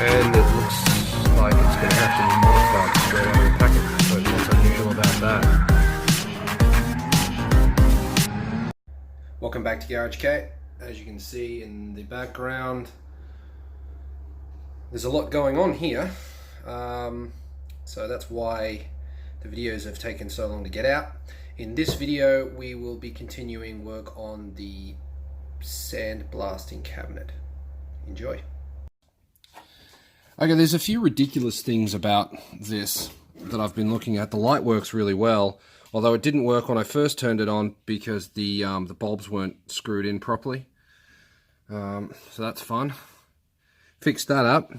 and it looks like it's going to have to be modified straight out of the packet. So what's unusual about that? Welcome back to Garage Kate. As you can see in the background, there's a lot going on here, so that's why the videos have taken so long to get out. In this video we will be continuing work on the sandblasting cabinet. Enjoy. Okay, there's a few ridiculous things about this that I've been looking at. The light works really well, although it didn't work when I first turned it on because the bulbs weren't screwed in properly. So that's fun. Fixed that up.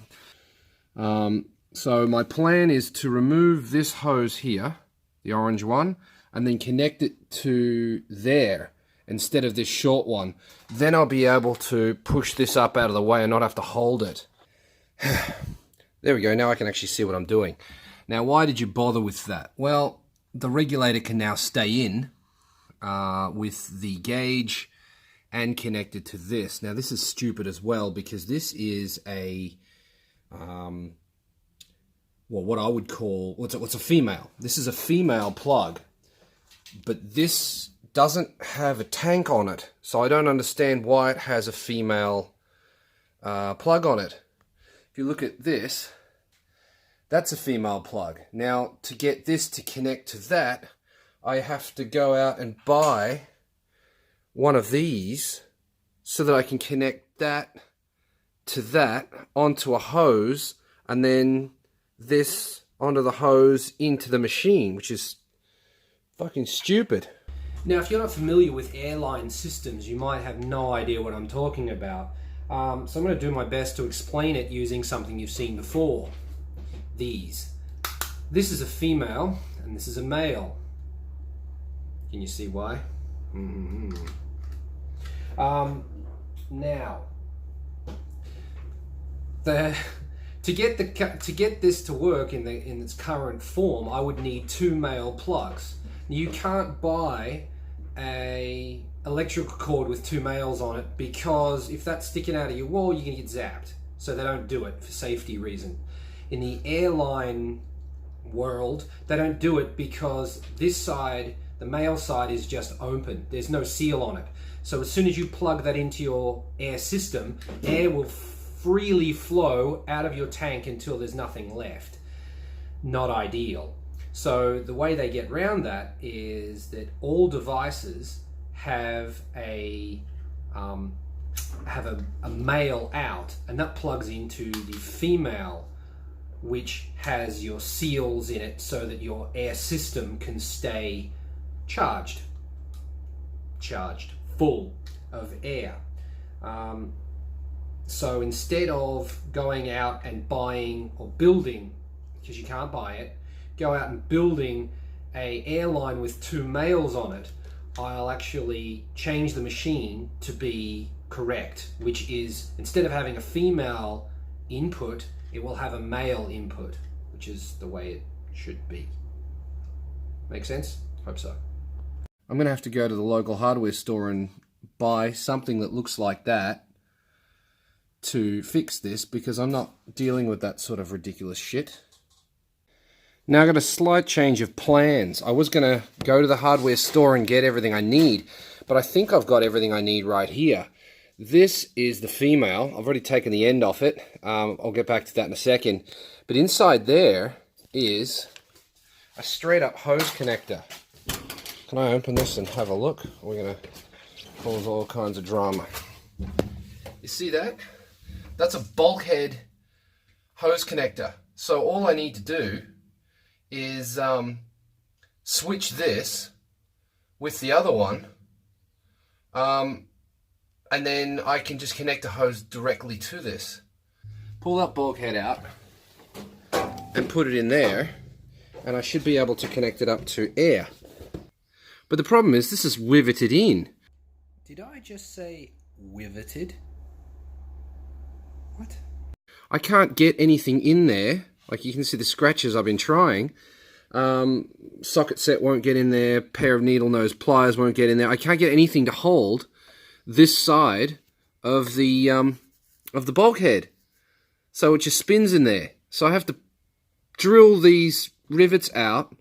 So my plan is to remove this hose here, the orange one, and then connect it to there instead of this short one. Then I'll be able to push this up out of the way and not have to hold it. There we go, now I can actually see what I'm doing. Now, why did you bother with that? Well, the regulator can now stay in with the gauge and connected to this. Now, this is stupid as well because this is a, well, what I would call, what's a female? This is a female plug, but this doesn't have a tank on it, so I don't understand why it has a female plug on it. If you look at this, that's a female plug. Now, to get this to connect to that, I have to go out and buy one of these so that I can connect that to that onto a hose, and then this onto the hose into the machine, which is fucking stupid. Now, if you're not familiar with Airline systems, you might have no idea what I'm talking about. So I'm going to do my best to explain it using something you've seen before. These. This is a female and this is a male. Can you see why? Now, to get this to work in its current form, I would need two male plugs. You can't buy a electrical cord with two males on it because if that's sticking out of your wall, you're gonna get zapped. So they don't do it for safety reason. In the Airline world, they don't do it because this side, the male side, is just open. There's no seal on it. So as soon as you plug that into your air system, air will freely flow out of your tank until there's nothing left. Not ideal. So the way they get around that is that all devices have a male out, and that plugs into the female, which has your seals in it so that your air system can stay charged full of air. So instead of going out and buying or building, because you can't buy it, go out and building a Airline with two males on it, I'll actually change the machine to be correct, which is instead of having a female input, it will have a male input, which is the way it should be. Make sense? Hope so. I'm going to have to go to the local hardware store and buy something that looks like that to fix this, because I'm not dealing with that sort of ridiculous shit. Now I've got a slight change of plans. I was going to go to the hardware store and get everything I need, but I think I've got everything I need right here. This is the female. I've already taken the end off it. I'll get back to that in a second. But inside there is a straight up hose connector. Can I open this and have a look? We're going to cause all kinds of drama. You see that? That's a bulkhead hose connector. So all I need to do is switch this with the other one, and then I can just connect a hose directly to this. Pull that bulkhead out and put it in there, and I should be able to connect it up to air. But the problem is this is riveted in. Did I just say riveted? What? I can't get anything in there. Like you can see the scratches I've been trying. Socket set won't get in there. Pair of needle nose pliers won't get in there. I can't get anything to hold this side of the bulkhead. so it just spins in there. So I have to drill these rivets out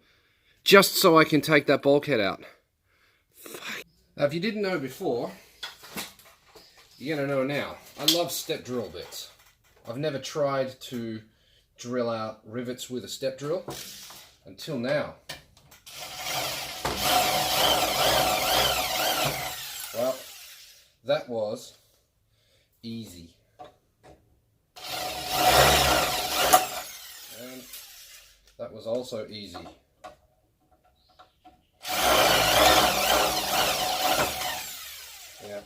just so I can take that bulkhead out. Now, if you didn't know before, you're going to know now. I love step drill bits. I've never tried to drill out rivets with a step drill until now. Well, that was easy. And that was also easy. Yeah.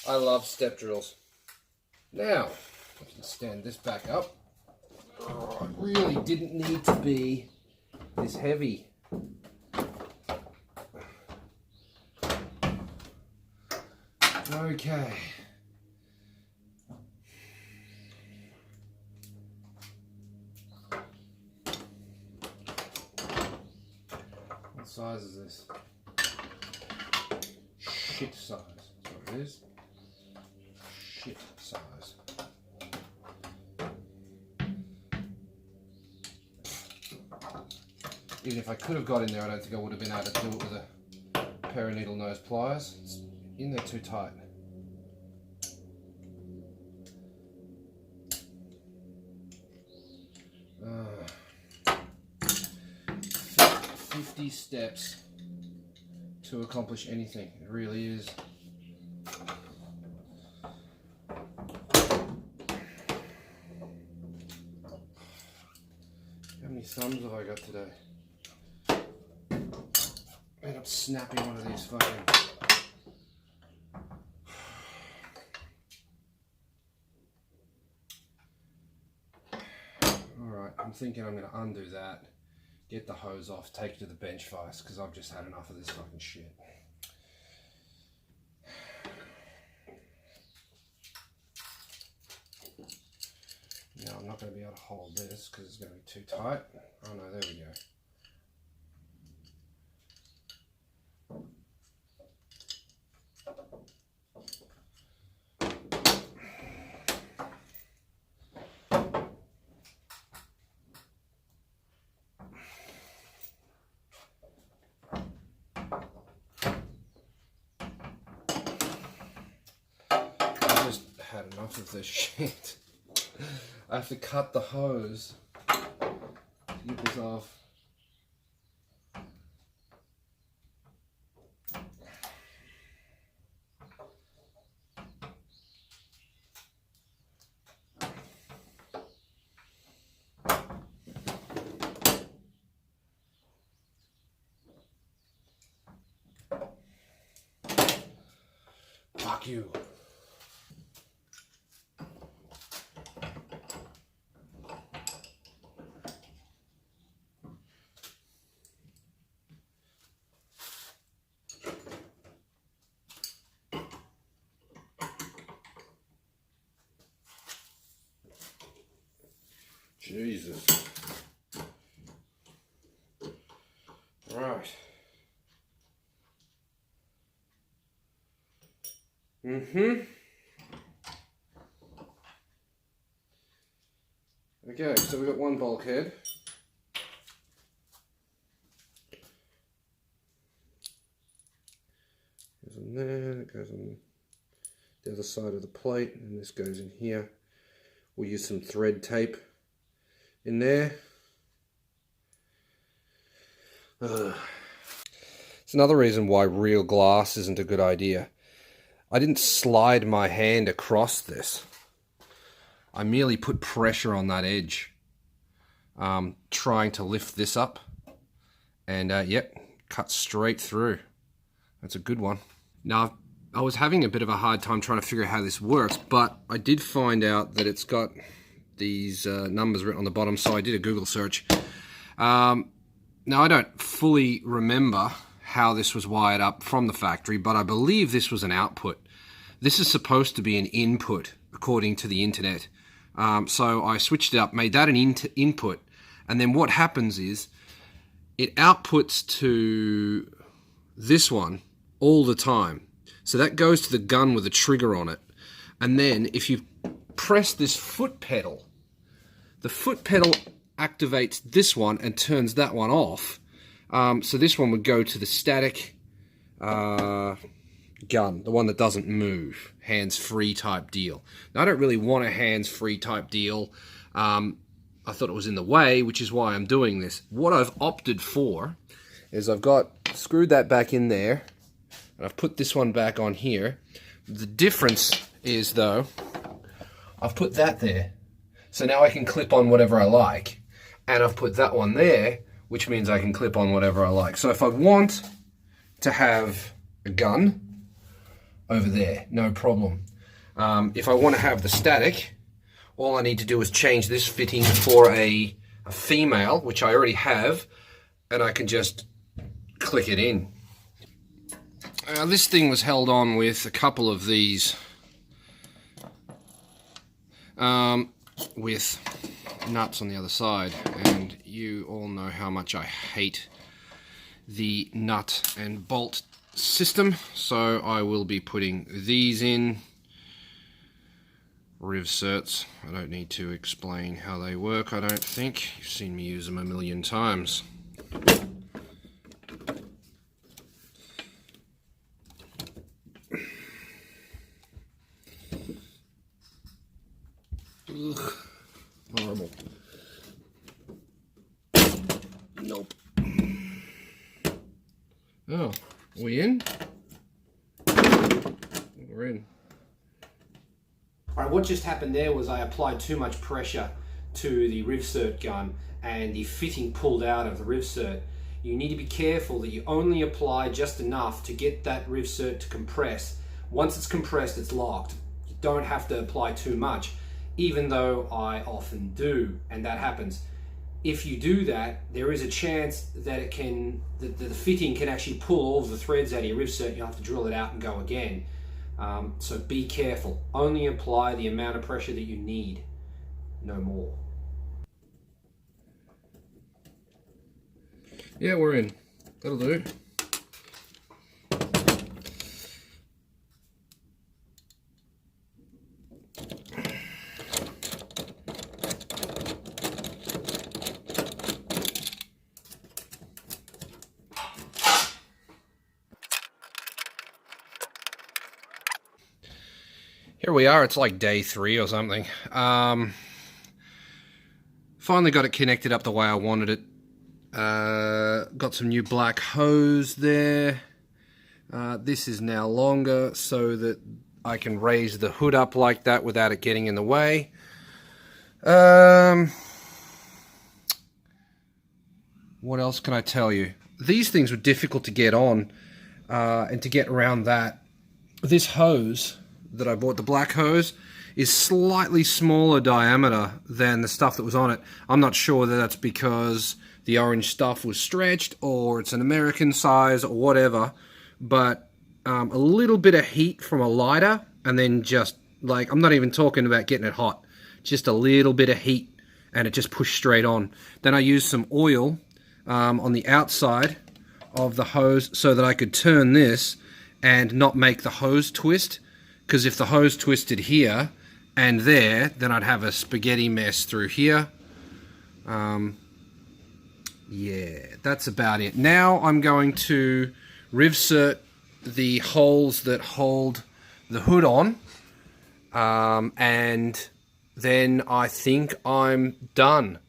I love step drills. Now, I can stand this back up. Oh, it really didn't need to be this heavy. Okay. What size is this? Shit size. That's what it is. Shit size. Even if I could have got in there, I don't think I would have been able to do it with a pair of needle nose pliers. It's in there too tight. Uh, 50 steps to accomplish anything. It really is. How many thumbs have I got today? I end up snapping one of these fucking... Alright, I'm thinking I'm going to undo that, get the hose off, take it to the bench first, because I've just had enough of this fucking shit. Now I'm not going to be able to hold this because it's going to be too tight. Oh no, there we go. I just had enough of this shit. I have to cut the hose to get this off. Fuck you. Jesus. Right. Okay, so we've got one bulkhead. Goes on there, it goes on the other side of the plate, and this goes in here. We'll use some thread tape in there. It's another reason why real glass isn't a good idea. I didn't slide my hand across this. I merely put pressure on that edge, trying to lift this up, and yep, cut straight through. That's a good one. Now, I was having a bit of a hard time trying to figure out how this works, but I did find out that it's got these numbers written on the bottom, so I did a Google search. Now, I don't fully remember how this was wired up from the factory, but I believe this was an output. This is supposed to be an input, according to the internet. So I switched it up, made that an input, and then what happens is it outputs to this one all the time. So that goes to the gun with a trigger on it. And then if you press this foot pedal, the foot pedal activates this one and turns that one off. So this one would go to the static gun, the one that doesn't move, hands-free type deal. Now, I don't really want a hands-free type deal. I thought it was in the way, which is why I'm doing this. What I've opted for is I've screwed that back in there, and I've put this one back on here. The difference is, though, I've put that there. So now I can clip on whatever I like. And I've put that one there, which means I can clip on whatever I like. So if I want to have a gun over there, no problem. If I want to have the static, all I need to do is change this fitting for a female, which I already have, and I can just click it in. This thing was held on with a couple of these with nuts on the other side, and you all know how much I hate the nut and bolt system, so I will be putting these in. Rivets. I don't need to explain how they work, I don't think. You've seen me use them a million times. Ugh, horrible. Nope. Oh, we in? We're in. Alright, what just happened there was I applied too much pressure to the Rivets gun and the fitting pulled out of the Rivets. You need to be careful that you only apply just enough to get that Rivets to compress. Once it's compressed, it's locked. You don't have to apply too much, even though I often do, and that happens. If you do that, there is a chance that the fitting can actually pull all of the threads out of your Rivets. You'll have to drill it out and go again. So be careful. Only apply the amount of pressure that you need, no more. Yeah, we're in. That'll do. Here we are, it's like day 3 or something. Finally got it connected up the way I wanted it. Got some new black hose there. This is now longer so that I can raise the hood up like that without it getting in the way. What else can I tell you? These things were difficult to get on and to get around that. This hose that I bought, the black hose, is slightly smaller diameter than the stuff that was on it. I'm not sure whether that's because the orange stuff was stretched or it's an American size or whatever, but a little bit of heat from a lighter, and then just like, I'm not even talking about getting it hot, just a little bit of heat and it just pushed straight on. Then I used some oil on the outside of the hose so that I could turn this and not make the hose twist. Because if the hose twisted here and there, then I'd have a spaghetti mess through here. Yeah, that's about it. Now I'm going to Rivets the holes that hold the hood on. And then I think I'm done.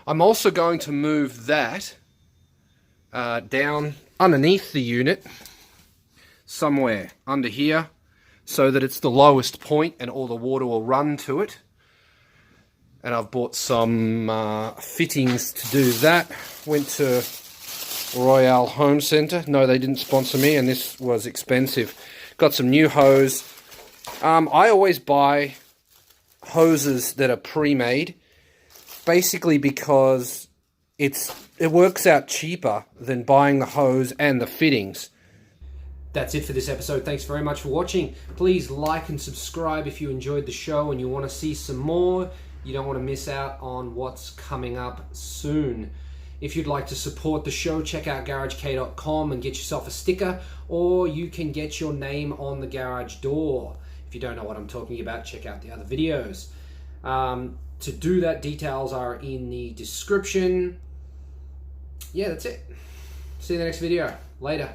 I'm also going to move that down underneath the unit, somewhere under here, so that it's the lowest point and all the water will run to it. And I've bought some fittings to do that. Went to Royale Home Centre. No, they didn't sponsor me, and this was expensive. Got some new hose. I always buy hoses that are pre-made, basically because it works out cheaper than buying the hose and the fittings. That's it for this episode. Thanks very much for watching. Please like and subscribe if you enjoyed the show and you want to see some more. You don't want to miss out on what's coming up soon. If you'd like to support the show, check out GarageK.com and get yourself a sticker, or you can get your name on the garage door. If you don't know what I'm talking about, check out the other videos. To do that, details are in the description. Yeah, that's it. See you in the next video. Later.